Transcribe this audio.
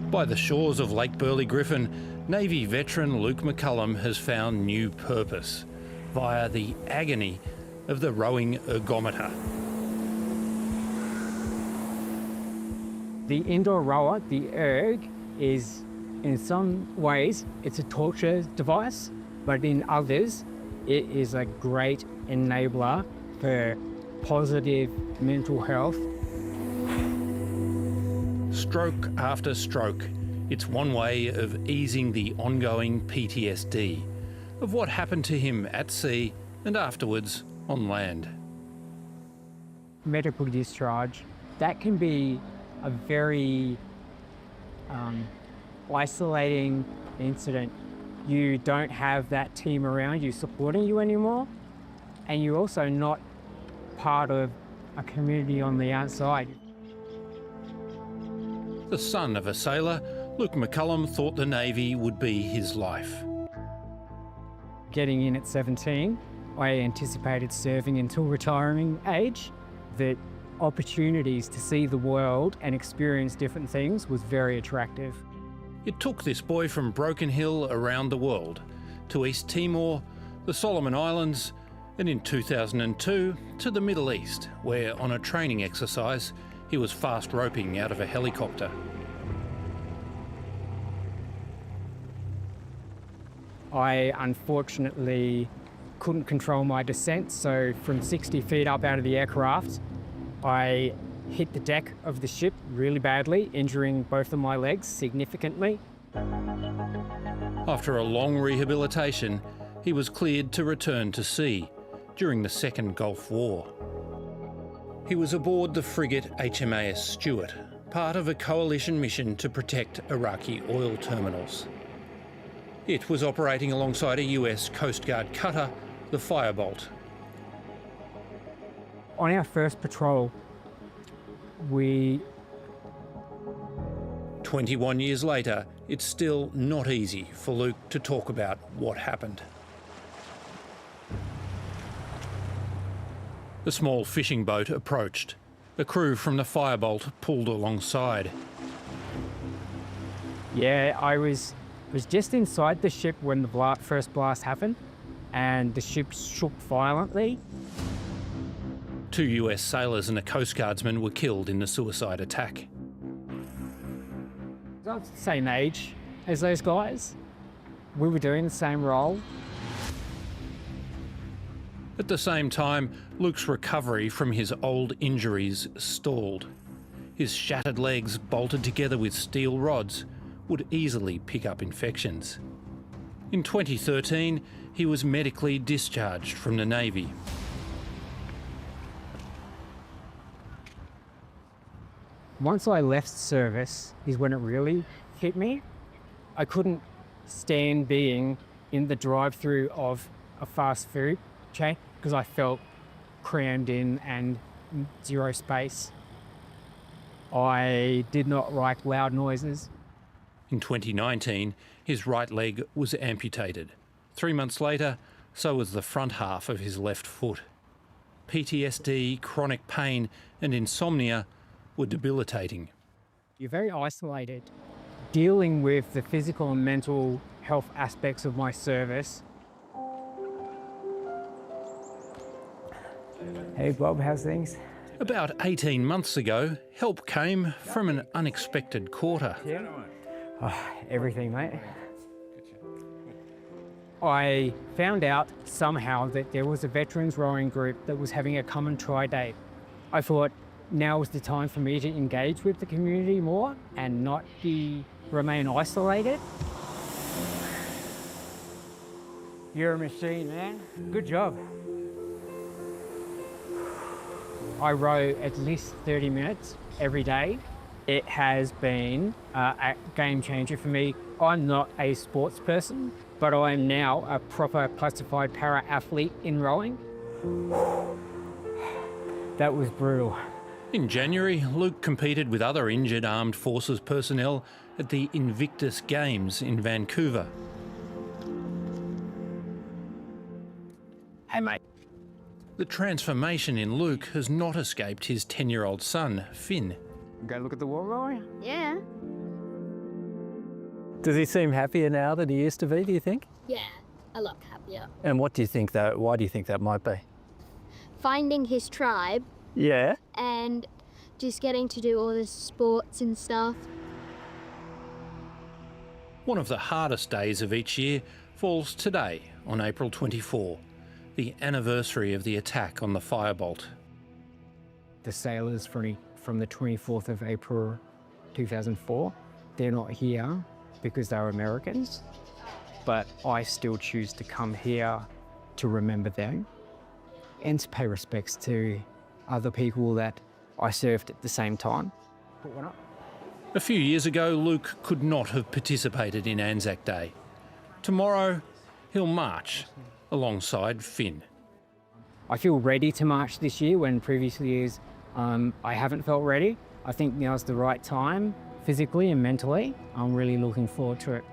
By the shores of Lake Burley-Griffin, Navy veteran Luke McCallum has found new purpose via the agony of the rowing ergometer. The indoor rower, the erg, is in some ways it's a torture device, but in others it is a great enabler for positive mental health. Stroke after stroke, it's one way of easing the ongoing PTSD of what happened to him at sea and afterwards on land. Medical discharge, that can be a very isolating incident. You don't have that team around you supporting you anymore, and you're also not part of a community on the outside. The son of a sailor, Luke McCallum thought the Navy would be his life. Getting in at 17, I anticipated serving until retiring age. The opportunities to see the world and experience different things was very attractive. It took this boy from Broken Hill around the world, to East Timor, the Solomon Islands, and in 2002 to the Middle East, where on a training exercise he was fast roping out of a helicopter. I unfortunately couldn't control my descent, so from 60 feet up out of the aircraft, I hit the deck of the ship really badly, injuring both of my legs significantly. After a long rehabilitation, he was cleared to return to sea during the Second Gulf War. He was aboard the frigate HMAS Stuart, part of a coalition mission to protect Iraqi oil terminals. It was operating alongside a US Coast Guard cutter, the Firebolt. On our first patrol, 21 years later, it's still not easy for Luke to talk about what happened. The small fishing boat approached. The crew from the Firebolt pulled alongside. Yeah, I was just inside the ship when the first blast happened, and the ship shook violently. 2 US sailors and a Coast Guardsman were killed in the suicide attack. I was the same age as those guys. We were doing the same role. At the same time, Luke's recovery from his old injuries stalled. His shattered legs, bolted together with steel rods, would easily pick up infections. In 2013, he was medically discharged from the Navy. Once I left service is when it really hit me. I couldn't stand being in the drive-through of a fast food chain because I felt crammed in and zero space. I did not like loud noises. In 2019, his right leg was amputated. 3 months later, so was the front half of his left foot. PTSD, chronic pain and insomnia were debilitating. You're very isolated. Dealing with the physical and mental health aspects of my service. Hey Bob, how's things? About 18 months ago, help came from an unexpected quarter. Yeah. Oh, everything, mate. I found out somehow that there was a veterans rowing group that was having a come and try day. I thought now was the time for me to engage with the community more and not remain isolated. You're a machine, man. Good job. I row at least 30 minutes every day. It has been a game changer for me. I'm not a sports person, but I am now a proper classified para-athlete in rowing. That was brutal. In January, Luke competed with other injured armed forces personnel at the Invictus Games in Vancouver. Hey, mate. The transformation in Luke has not escaped his 10-year-old son, Finn. Go look at the wall, Roy? Yeah. Does he seem happier now than he used to be, do you think? Yeah, a lot happier. And what do you think that, why do you think that might be? Finding his tribe Yeah. and just getting to do all the sports and stuff. One of the hardest days of each year falls today on April 24, the anniversary of the attack on the Firebolt. The sailors from the 24th of April 2004, they're not here because they're Americans, but I still choose to come here to remember them and to pay respects to other people that I served at the same time. Put one up. A few years ago, Luke could not have participated in Anzac Day. Tomorrow, he'll march alongside Finn. I feel ready to march this year when previous years I haven't felt ready. I think now's the right time, physically and mentally. I'm really looking forward to it.